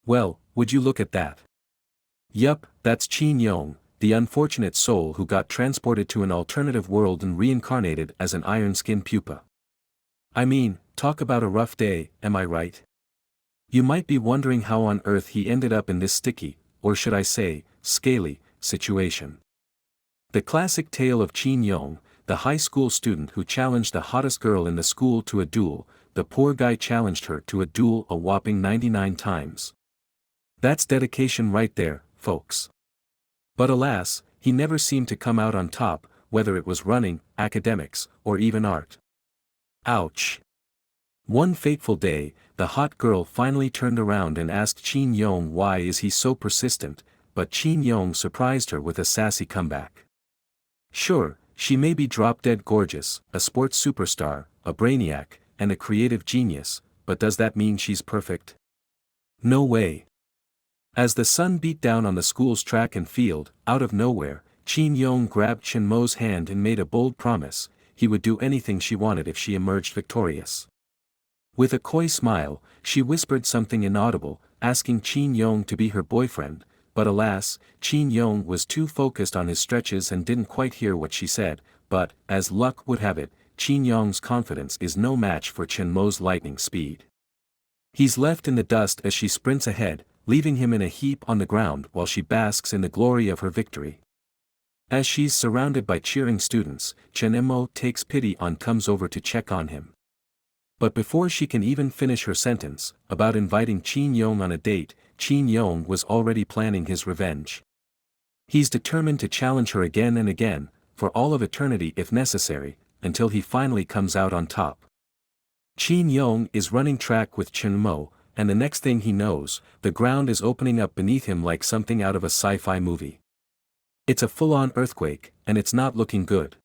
Well, would you look at that? Yup, that's Qin Yong, the unfortunate soul who got transported to an alternative world and reincarnated as an iron-skinned pupa. I mean, talk about a rough day, am I right? You might be wondering how on earth he ended up in this sticky, or should I say, scaly, situation. The classic tale of Qin Yong, the high school student who challenged the hottest girl in the school to a duel. The poor guy challenged her to a duel a whopping 99 times. That's dedication right there, folks. But alas, he never seemed to come out on top, whether it was running, academics, or even art. Ouch. One fateful day, the hot girl finally turned around and asked Qin Yong why is he so persistent, but Qin Yong surprised her with a sassy comeback. Sure, she may be drop-dead gorgeous, a sports superstar, a brainiac, and a creative genius, but does that mean she's perfect? No way. As the sun beat down on the school's track and field, out of nowhere, Qin Yong grabbed Chen Mo's hand and made a bold promise: he would do anything she wanted if she emerged victorious. With a coy smile, she whispered something inaudible, asking Qin Yong to be her boyfriend, but alas, Qin Yong was too focused on his stretches and didn't quite hear what she said, but, as luck would have it, Qin Yong's confidence is no match for Chen Mo's lightning speed. He's left in the dust as she sprints ahead, leaving him in a heap on the ground while she basks in the glory of her victory. As she's surrounded by cheering students, Chen Mo takes pity on comes over to check on him. But before she can even finish her sentence, about inviting Qin Yong on a date, Qin Yong was already planning his revenge. He's determined to challenge her again and again, for all of eternity if necessary, until he finally comes out on top. Qin Yong is running track with Chen Mo, and the next thing he knows, the ground is opening up beneath him like something out of a sci-fi movie. It's a full-on earthquake, and it's not looking good.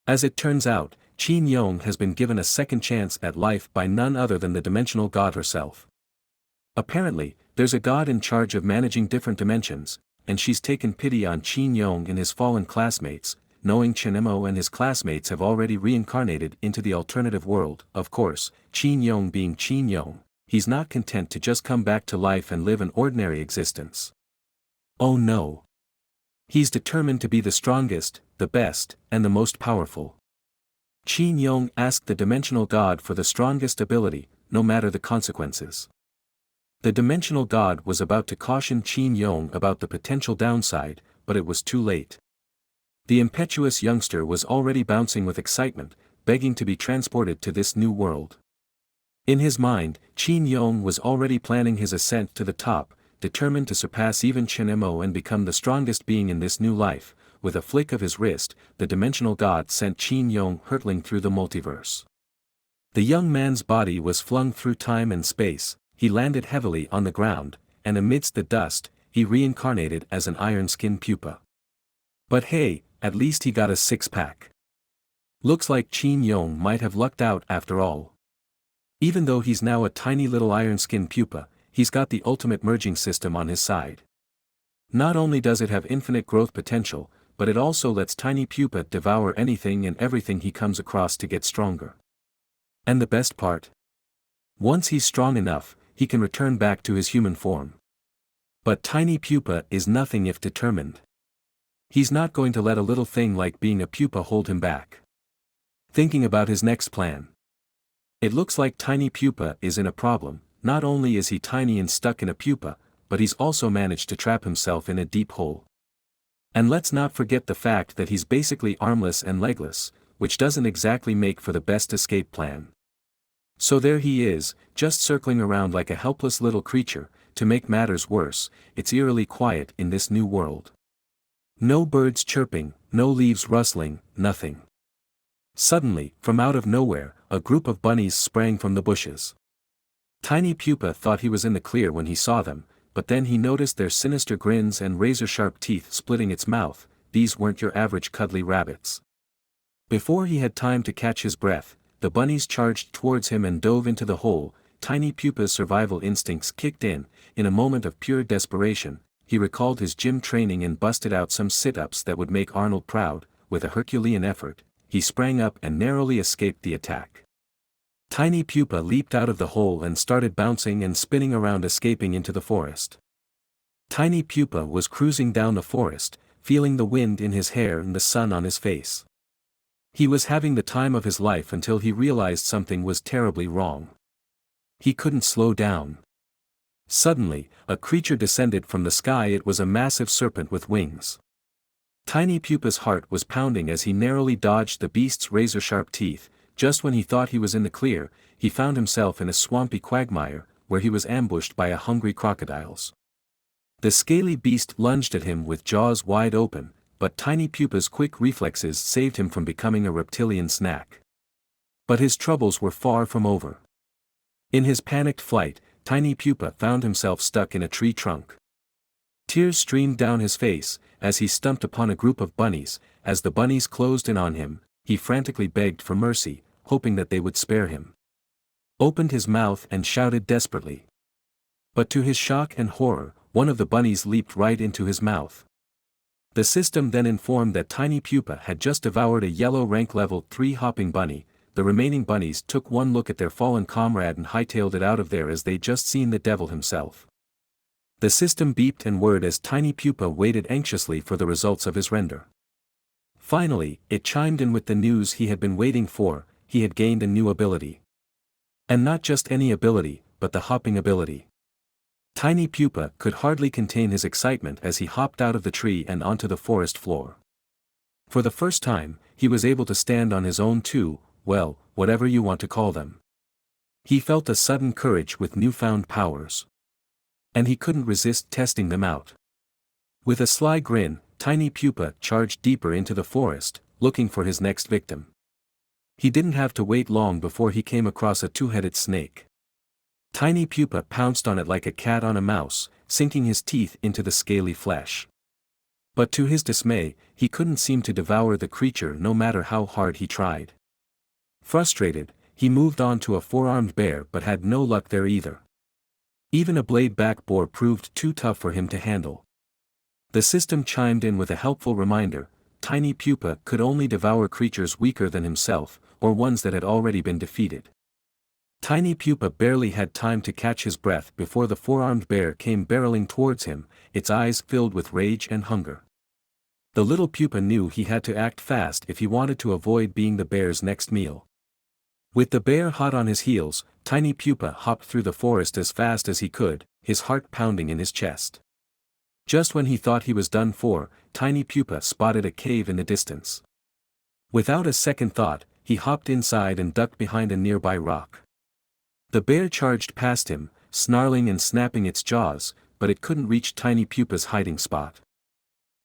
As it turns out, Qin Yong has been given a second chance at life by none other than the dimensional god herself. Apparently, there's a god in charge of managing different dimensions, and she's taken pity on Qin Yong and his fallen classmates, knowing Chen Mo and his classmates have already reincarnated into the alternative world. Of course, Qin Yong being Qin Yong, he's not content to just come back to life and live an ordinary existence. Oh no. He's determined to be the strongest, the best, and the most powerful. Qin Yong asked the dimensional god for the strongest ability, no matter the consequences. The dimensional god was about to caution Qin Yong about the potential downside, but it was too late. The impetuous youngster was already bouncing with excitement, begging to be transported to this new world. In his mind, Qin Yong was already planning his ascent to the top, determined to surpass even Chen Mo and become the strongest being in this new life. With a flick of his wrist, the dimensional god sent Qin Yong hurtling through the multiverse. The young man's body was flung through time and space, he landed heavily on the ground, and amidst the dust, he reincarnated as an iron-skinned pupa. But hey, at least he got a six-pack. Looks like Qin Yong might have lucked out after all. Even though he's now a tiny little iron-skinned pupa, he's got the ultimate merging system on his side. Not only does it have infinite growth potential, but it also lets tiny pupa devour anything and everything he comes across to get stronger. And the best part? Once he's strong enough, he can return back to his human form. But tiny pupa is nothing if determined. He's not going to let a little thing like being a pupa hold him back. Thinking about his next plan. It looks like tiny pupa is in a problem. Not only is he tiny and stuck in a pupa, but he's also managed to trap himself in a deep hole. And let's not forget the fact that he's basically armless and legless, which doesn't exactly make for the best escape plan. So there he is, just circling around like a helpless little creature. To make matters worse, it's eerily quiet in this new world. No birds chirping, no leaves rustling, nothing. Suddenly, from out of nowhere, a group of bunnies sprang from the bushes. Tiny Pupa thought he was in the clear when he saw them, but then he noticed their sinister grins and razor-sharp teeth splitting its mouth. These weren't your average cuddly rabbits. Before he had time to catch his breath, the bunnies charged towards him and dove into the hole. Tiny Pupa's survival instincts kicked in. In a moment of pure desperation, he recalled his gym training and busted out some sit-ups that would make Arnold proud. With a Herculean effort, he sprang up and narrowly escaped the attack. Tiny Pupa leaped out of the hole and started bouncing and spinning around, escaping into the forest. Tiny Pupa was cruising down the forest, feeling the wind in his hair and the sun on his face. He was having the time of his life until he realized something was terribly wrong. He couldn't slow down. Suddenly, a creature descended from the sky. It was a massive serpent with wings. Tiny Pupa's heart was pounding as he narrowly dodged the beast's razor-sharp teeth. Just when he thought he was in the clear, he found himself in a swampy quagmire, where he was ambushed by hungry crocodiles. The scaly beast lunged at him with jaws wide open, but Tiny Pupa's quick reflexes saved him from becoming a reptilian snack. But his troubles were far from over. In his panicked flight, Tiny Pupa found himself stuck in a tree trunk. Tears streamed down his face, as he stumped upon a group of bunnies. As the bunnies closed in on him, he frantically begged for mercy, hoping that they would spare him. Opened his mouth and shouted desperately. But to his shock and horror, one of the bunnies leaped right into his mouth. The system then informed that Tiny Pupa had just devoured a yellow rank level 3 hopping bunny. The remaining bunnies took one look at their fallen comrade and hightailed it out of there as they'd just seen the devil himself. The system beeped and whirred as Tiny Pupa waited anxiously for the results of his render. Finally, it chimed in with the news he had been waiting for. He had gained a new ability. And not just any ability, but the hopping ability. Tiny Pupa could hardly contain his excitement as he hopped out of the tree and onto the forest floor. For the first time, he was able to stand on his own too, well, whatever you want to call them. He felt a sudden courage with newfound powers. And he couldn't resist testing them out. With a sly grin, Tiny Pupa charged deeper into the forest, looking for his next victim. He didn't have to wait long before he came across a two-headed snake. Tiny Pupa pounced on it like a cat on a mouse, sinking his teeth into the scaly flesh. But to his dismay, he couldn't seem to devour the creature no matter how hard he tried. Frustrated, he moved on to a four-armed bear but had no luck there either. Even a blade-back boar proved too tough for him to handle. The system chimed in with a helpful reminder: Tiny Pupa could only devour creatures weaker than himself, or ones that had already been defeated. Tiny Pupa barely had time to catch his breath before the four-armed bear came barreling towards him, its eyes filled with rage and hunger. The little Pupa knew he had to act fast if he wanted to avoid being the bear's next meal. With the bear hot on his heels, Tiny Pupa hopped through the forest as fast as he could, his heart pounding in his chest. Just when he thought he was done for, Tiny Pupa spotted a cave in the distance. Without a second thought, he hopped inside and ducked behind a nearby rock. The bear charged past him, snarling and snapping its jaws, but it couldn't reach Tiny Pupa's hiding spot.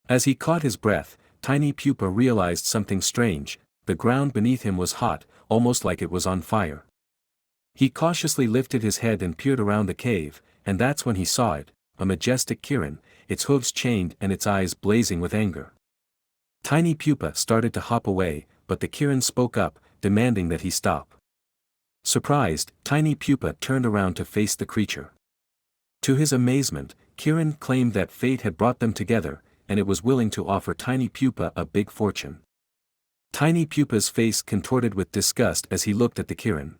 As he caught his breath, Tiny Pupa realized something strange: the ground beneath him was hot, almost like it was on fire. He cautiously lifted his head and peered around the cave, and that's when he saw it, a majestic Kirin, its hooves chained and its eyes blazing with anger. Tiny Pupa started to hop away, but the Kirin spoke up, demanding that he stop. Surprised, Tiny Pupa turned around to face the creature. To his amazement, Kirin claimed that fate had brought them together, and it was willing to offer Tiny Pupa a big fortune. Tiny Pupa's face contorted with disgust as he looked at the Kirin.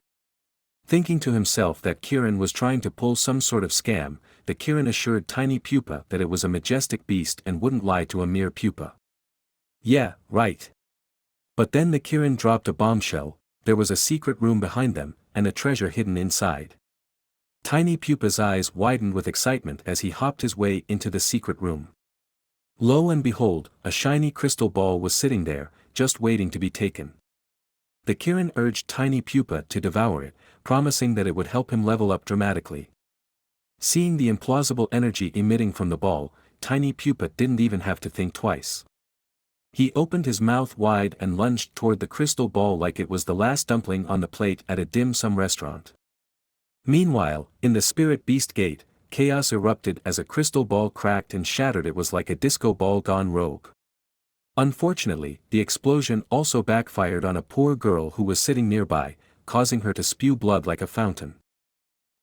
Thinking to himself that Kirin was trying to pull some sort of scam, the Kirin assured Tiny Pupa that it was a majestic beast and wouldn't lie to a mere pupa. Yeah, right. But then the Kirin dropped a bombshell: there was a secret room behind them, and a treasure hidden inside. Tiny Pupa's eyes widened with excitement as he hopped his way into the secret room. Lo and behold, a shiny crystal ball was sitting there, just waiting to be taken. The Kirin urged Tiny Pupa to devour it, promising that it would help him level up dramatically. Seeing the implausible energy emitting from the ball, Tiny Pupa didn't even have to think twice. He opened his mouth wide and lunged toward the crystal ball like it was the last dumpling on the plate at a dim sum restaurant. Meanwhile, in the spirit beast gate, chaos erupted as a crystal ball cracked and shattered. It was like a disco ball gone rogue. Unfortunately, the explosion also backfired on a poor girl who was sitting nearby, causing her to spew blood like a fountain.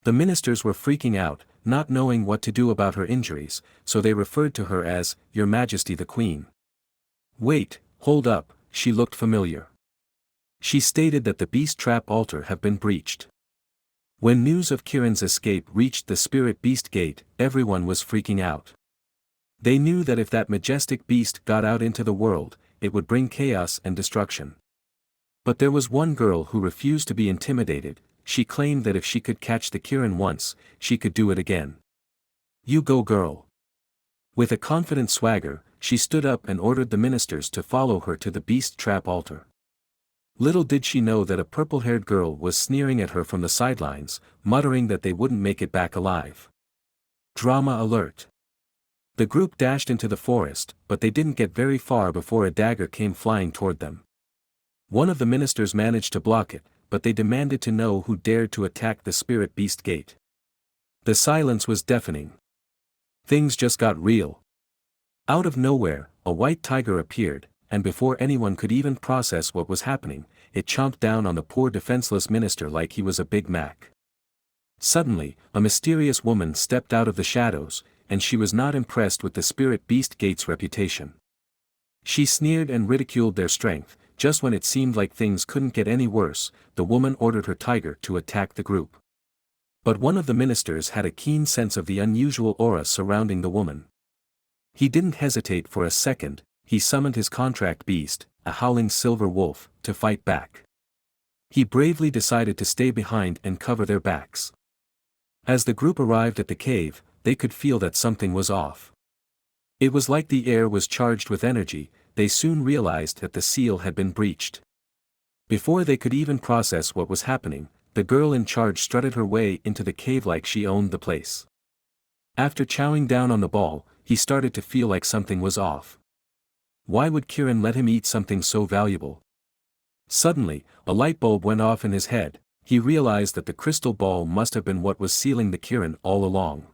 The ministers were freaking out, not knowing what to do about her injuries, so they referred to her as Your Majesty the Queen. Wait, hold up, she looked familiar. She stated that the beast trap altar have been breached. When news of Kirin's escape reached the spirit beast gate, everyone was freaking out. They knew that if that majestic beast got out into the world, it would bring chaos and destruction. But there was one girl who refused to be intimidated. She claimed that if she could catch the Kirin once, she could do it again. "You go, girl." With a confident swagger, she stood up and ordered the ministers to follow her to the beast trap altar. Little did she know that a purple-haired girl was sneering at her from the sidelines, muttering that they wouldn't make it back alive. Drama alert. The group dashed into the forest, but they didn't get very far before a dagger came flying toward them. One of the ministers managed to block it, but they demanded to know who dared to attack the spirit beast gate. The silence was deafening. Things just got real. Out of nowhere, a white tiger appeared, and before anyone could even process what was happening, it chomped down on the poor defenseless minister like he was a Big Mac. Suddenly, a mysterious woman stepped out of the shadows, and she was not impressed with the spirit beast gate's reputation. She sneered and ridiculed their strength. Just when it seemed like things couldn't get any worse, the woman ordered her tiger to attack the group. But one of the ministers had a keen sense of the unusual aura surrounding the woman. He didn't hesitate for a second. He summoned his contract beast, a howling silver wolf, to fight back. He bravely decided to stay behind and cover their backs. As the group arrived at the cave, they could feel that something was off. It was like the air was charged with energy. They soon realized that the seal had been breached. Before they could even process what was happening, the girl in charge strutted her way into the cave like she owned the place. After chowing down on the ball, he started to feel like something was off. Why would Kirin let him eat something so valuable? Suddenly, a light bulb went off in his head. He realized that the crystal ball must have been what was sealing the Kirin all along.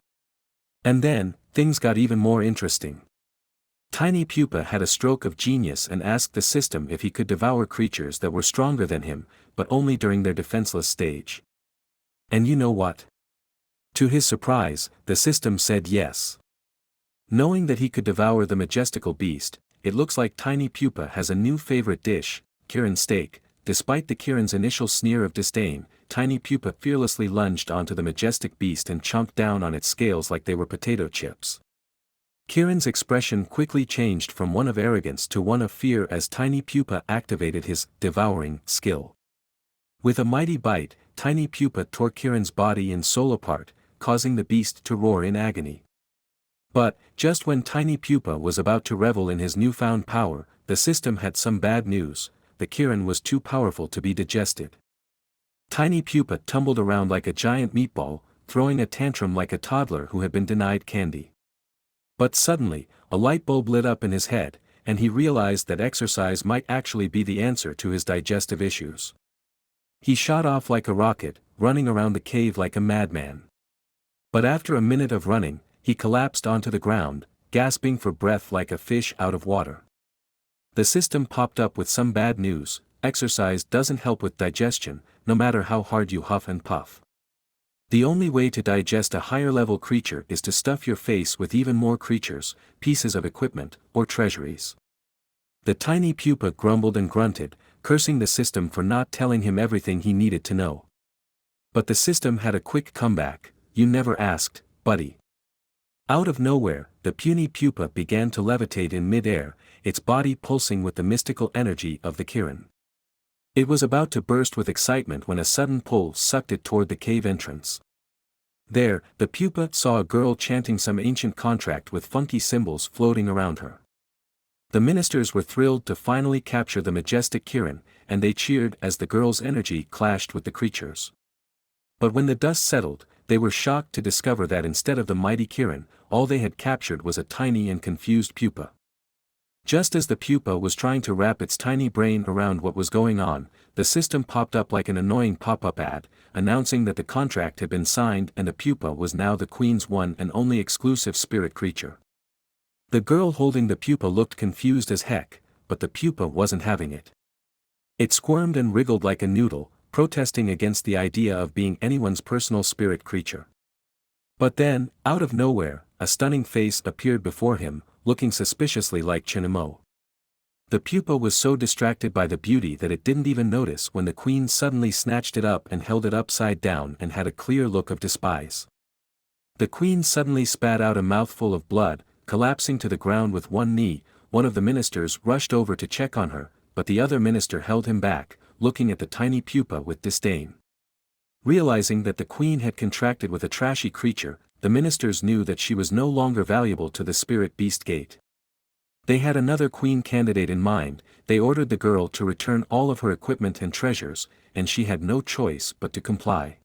And then, things got even more interesting. Tiny Pupa had a stroke of genius and asked the system if he could devour creatures that were stronger than him, but only during their defenseless stage. And you know what? To his surprise, the system said yes. Knowing that he could devour the majestical beast, it looks like Tiny Pupa has a new favorite dish, Kirin steak. Despite the Kirin's initial sneer of disdain, Tiny Pupa fearlessly lunged onto the majestic beast and chomped down on its scales like they were potato chips. Kirin's expression quickly changed from one of arrogance to one of fear as Tiny Pupa activated his devouring skill. With a mighty bite, Tiny Pupa tore Kirin's body and soul apart, causing the beast to roar in agony. But, just when Tiny Pupa was about to revel in his newfound power, the system had some bad news. The Kirin was too powerful to be digested. Tiny Pupa tumbled around like a giant meatball, throwing a tantrum like a toddler who had been denied candy. But suddenly, a light bulb lit up in his head, and he realized that exercise might actually be the answer to his digestive issues. He shot off like a rocket, running around the cave like a madman. But after a minute of running, he collapsed onto the ground, gasping for breath like a fish out of water. The system popped up with some bad news. Exercise doesn't help with digestion, no matter how hard you huff and puff. The only way to digest a higher-level creature is to stuff your face with even more creatures, pieces of equipment, or treasuries. The Tiny Pupa grumbled and grunted, cursing the system for not telling him everything he needed to know. But the system had a quick comeback. "You never asked, buddy." Out of nowhere, the puny pupa began to levitate in mid-air, its body pulsing with the mystical energy of the Kirin. It was about to burst with excitement when a sudden pull sucked it toward the cave entrance. There, the pupa saw a girl chanting some ancient contract with funky symbols floating around her. The ministers were thrilled to finally capture the majestic Kirin, and they cheered as the girl's energy clashed with the creature's. But when the dust settled, they were shocked to discover that instead of the mighty Kirin, all they had captured was a tiny and confused pupa. Just as the pupa was trying to wrap its tiny brain around what was going on, the system popped up like an annoying pop-up ad, announcing that the contract had been signed and the pupa was now the Queen's one and only exclusive spirit creature. The girl holding the pupa looked confused as heck, but the pupa wasn't having it. It squirmed and wriggled like a noodle, protesting against the idea of being anyone's personal spirit creature. But then, out of nowhere, a stunning face appeared before him, looking suspiciously like Chinamo. The pupa was so distracted by the beauty that it didn't even notice when the queen suddenly snatched it up and held it upside down and had a clear look of despise. The queen suddenly spat out a mouthful of blood, collapsing to the ground with one knee. One of the ministers rushed over to check on her, but the other minister held him back, looking at the tiny pupa with disdain. Realizing that the queen had contracted with a trashy creature, the ministers knew that she was no longer valuable to the spirit beast gate. They had another queen candidate in mind. They ordered the girl to return all of her equipment and treasures, and she had no choice but to comply.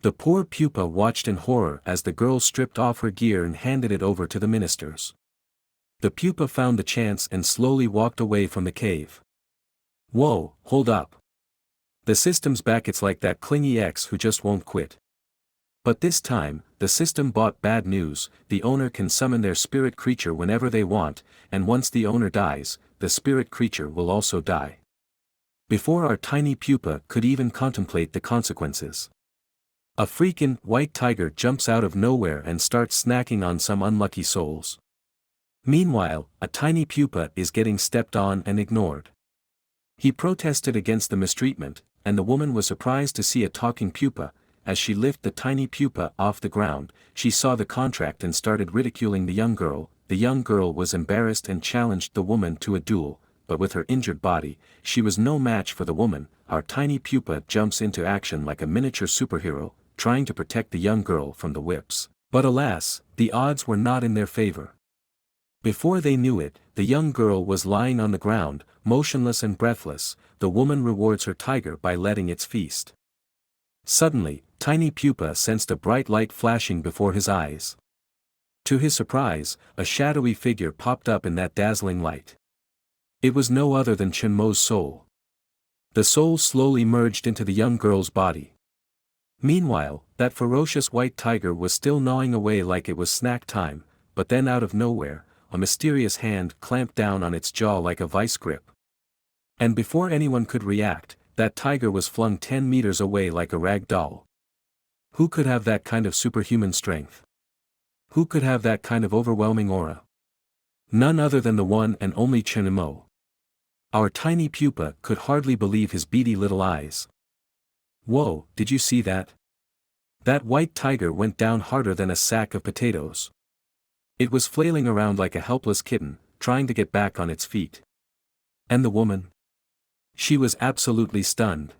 The poor pupa watched in horror as the girl stripped off her gear and handed it over to the ministers. The pupa found the chance and slowly walked away from the cave. Whoa, hold up. The system's back, it's like that clingy ex who just won't quit. But this time, the system brought bad news. The owner can summon their spirit creature whenever they want, and once the owner dies, the spirit creature will also die. Before our tiny pupa could even contemplate the consequences, a freaking white tiger jumps out of nowhere and starts snacking on some unlucky souls. Meanwhile, a tiny pupa is getting stepped on and ignored. He protested against the mistreatment, and the woman was surprised to see a talking pupa. As she lifted the tiny pupa off the ground, she saw the contract and started ridiculing the young girl. The young girl was embarrassed and challenged the woman to a duel, but with her injured body, she was no match for the woman. Our tiny pupa jumps into action like a miniature superhero, trying to protect the young girl from the whips. But alas, the odds were not in their favor. Before they knew it, the young girl was lying on the ground, motionless and breathless. The woman rewards her tiger by letting it feast. Suddenly, tiny pupa sensed a bright light flashing before his eyes. To his surprise, a shadowy figure popped up in that dazzling light. It was no other than Chenmo's soul. The soul slowly merged into the young girl's body. Meanwhile, that ferocious white tiger was still gnawing away like it was snack time, but then out of nowhere, a mysterious hand clamped down on its jaw like a vice grip. And before anyone could react, that tiger was flung 10 meters away like a rag doll. Who could have that kind of superhuman strength? Who could have that kind of overwhelming aura? None other than the one and only Chenmo. Our tiny pupa could hardly believe his beady little eyes. Whoa, did you see that? That white tiger went down harder than a sack of potatoes. It was flailing around like a helpless kitten, trying to get back on its feet. And the woman? She was absolutely stunned.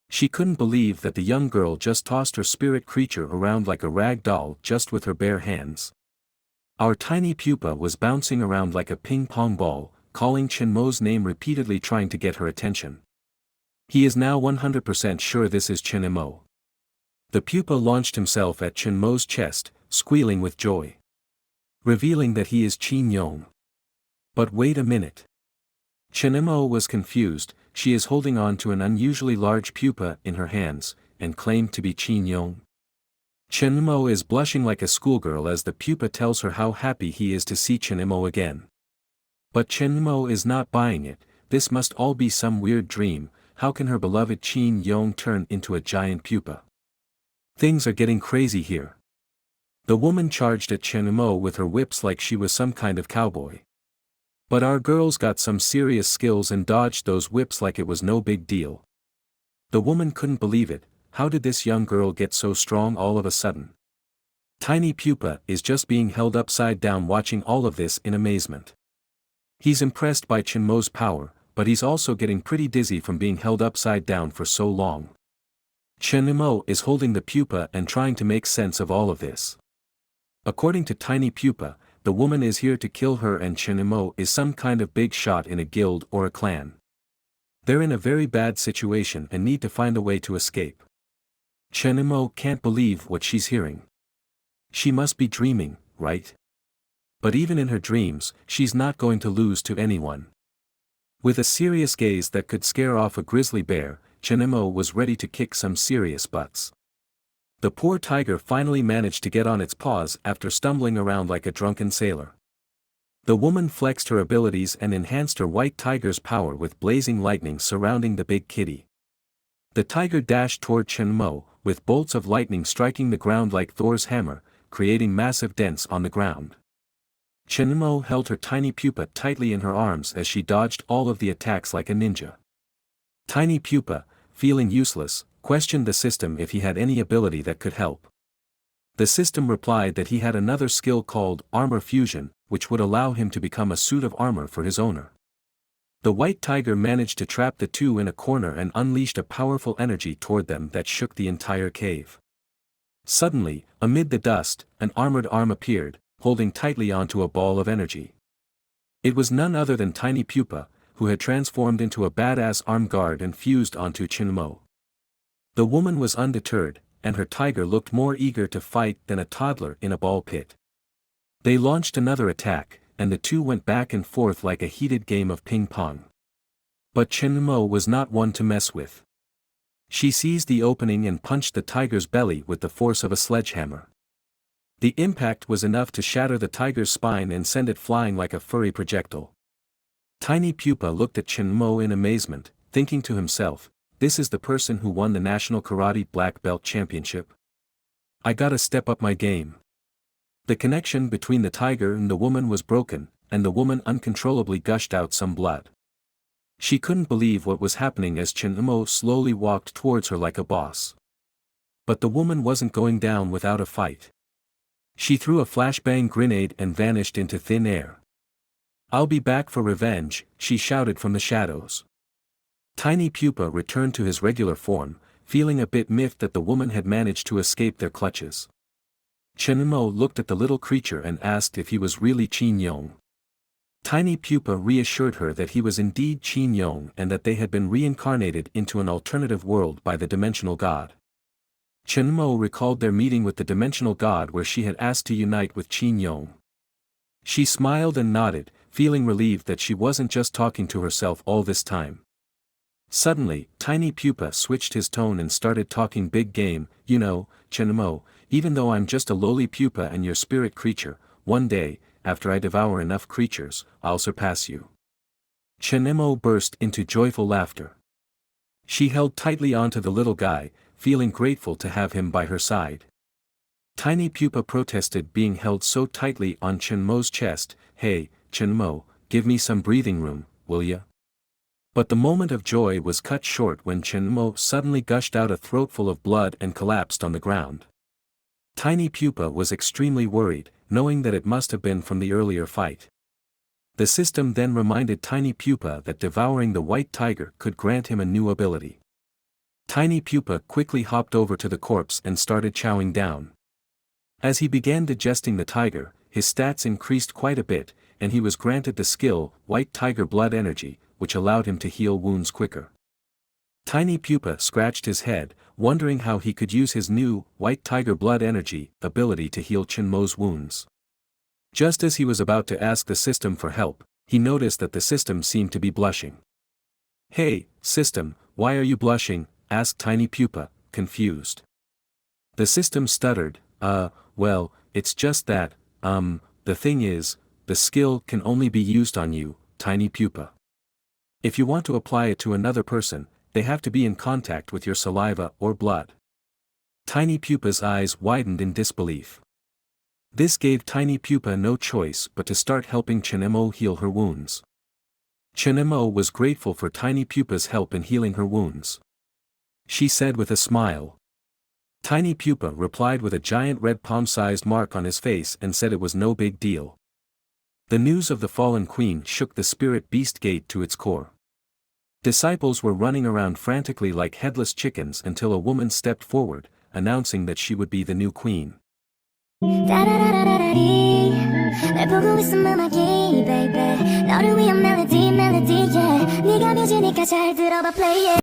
She couldn't believe that the young girl just tossed her spirit creature around like a rag doll just with her bare hands. Our tiny pupa was bouncing around like a ping-pong ball, calling Chenmo's name repeatedly, trying to get her attention. He is now 100% sure this is Chenmo. The pupa launched himself at Chenmo's chest, squealing with joy, revealing that he is Qin Yong. But wait a minute. Chenmo was confused. She is holding on to an unusually large pupa in her hands, and claimed to be Qin Yong. Chenmo is blushing like a schoolgirl as the pupa tells her how happy he is to see Chenmo again. But Chenmo is not buying it. This must all be some weird dream. How can her beloved Qin Yong turn into a giant pupa? Things are getting crazy here. The woman charged at Chenmo with her whips like she was some kind of cowboy. But our girls got some serious skills and dodged those whips like it was no big deal. The woman couldn't believe it. How did this young girl get so strong all of a sudden? Tiny pupa is just being held upside down watching all of this in amazement. He's impressed by Chenmo's power, but he's also getting pretty dizzy from being held upside down for so long. Chenmo is holding the pupa and trying to make sense of all of this. According to Tiny Pupa, the woman is here to kill her and Chenmo is some kind of big shot in a guild or a clan. They're in a very bad situation and need to find a way to escape. Chenmo can't believe what she's hearing. She must be dreaming, right? But even in her dreams, she's not going to lose to anyone. With a serious gaze that could scare off a grizzly bear, Chenmo was ready to kick some serious butts. The poor tiger finally managed to get on its paws after stumbling around like a drunken sailor. The woman flexed her abilities and enhanced her white tiger's power with blazing lightning surrounding the big kitty. The tiger dashed toward Chenmo, with bolts of lightning striking the ground like Thor's hammer, creating massive dents on the ground. Chenmo held her tiny pupa tightly in her arms as she dodged all of the attacks like a ninja. Tiny pupa, feeling useless, questioned the system if he had any ability that could help. The system replied that he had another skill called armor fusion, which would allow him to become a suit of armor for his owner. The white tiger managed to trap the two in a corner and unleashed a powerful energy toward them that shook the entire cave. Suddenly, amid the dust, an armored arm appeared, holding tightly onto a ball of energy. It was none other than Tiny Pupa, who had transformed into a badass armed guard and fused onto Chinmo. The woman was undeterred, and her tiger looked more eager to fight than a toddler in a ball pit. They launched another attack, and the two went back and forth like a heated game of ping-pong. But Chinmo was not one to mess with. She seized the opening and punched the tiger's belly with the force of a sledgehammer. The impact was enough to shatter the tiger's spine and send it flying like a furry projectile. Tiny Pupa looked at Chinmo in amazement, thinking to himself, "This is the person who won the National Karate Black Belt Championship. I gotta step up my game." The connection between the tiger and the woman was broken, and the woman uncontrollably gushed out some blood. She couldn't believe what was happening as Chinmo slowly walked towards her like a boss. But the woman wasn't going down without a fight. She threw a flashbang grenade and vanished into thin air. "I'll be back for revenge," she shouted from the shadows. Tiny Pupa returned to his regular form, feeling a bit miffed that the woman had managed to escape their clutches. Chenmo looked at the little creature and asked if he was really Qin Yong. Tiny Pupa reassured her that he was indeed Qin Yong and that they had been reincarnated into an alternative world by the dimensional god. Chenmo recalled their meeting with the dimensional god where she had asked to unite with Qin Yong. She smiled and nodded, feeling relieved that she wasn't just talking to herself all this time. Suddenly, Tiny Pupa switched his tone and started talking big game. "You know, Chenmo, even though I'm just a lowly pupa and your spirit creature, one day, after I devour enough creatures, I'll surpass you." Chenmo burst into joyful laughter. She held tightly onto the little guy, feeling grateful to have him by her side. Tiny Pupa protested being held so tightly on Chenmo's chest. "Hey, Chenmo, give me some breathing room, will ya?" But the moment of joy was cut short when Chenmo suddenly gushed out a throatful of blood and collapsed on the ground. Tiny Pupa was extremely worried, knowing that it must have been from the earlier fight. The system then reminded Tiny Pupa that devouring the white tiger could grant him a new ability. Tiny Pupa quickly hopped over to the corpse and started chowing down. As he began digesting the tiger, his stats increased quite a bit, and he was granted the skill, White Tiger Blood Energy, which allowed him to heal wounds quicker. Tiny Pupa scratched his head, wondering how he could use his new, White Tiger Blood Energy, ability to heal Chinmo's wounds. Just as he was about to ask the system for help, he noticed that the system seemed to be blushing. "Hey, system, why are you blushing?" asked Tiny Pupa, confused. The system stuttered, well, it's just that, the thing is, the skill can only be used on you, Tiny Pupa. If you want to apply it to another person, they have to be in contact with your saliva or blood." Tiny Pupa's eyes widened in disbelief. This gave Tiny Pupa no choice but to start helping Chenmo heal her wounds. Chenmo was grateful for Tiny Pupa's help in healing her wounds. She said with a smile. Tiny Pupa replied with a giant red palm-sized mark on his face and said it was no big deal. The news of the fallen queen shook the spirit beast gate to its core. Disciples were running around frantically like headless chickens until a woman stepped forward, announcing that she would be the new queen. 날 보고 있으면 baby 너를 위한 melody, yeah. 네가 뮤지니까 잘 들어봐 play it.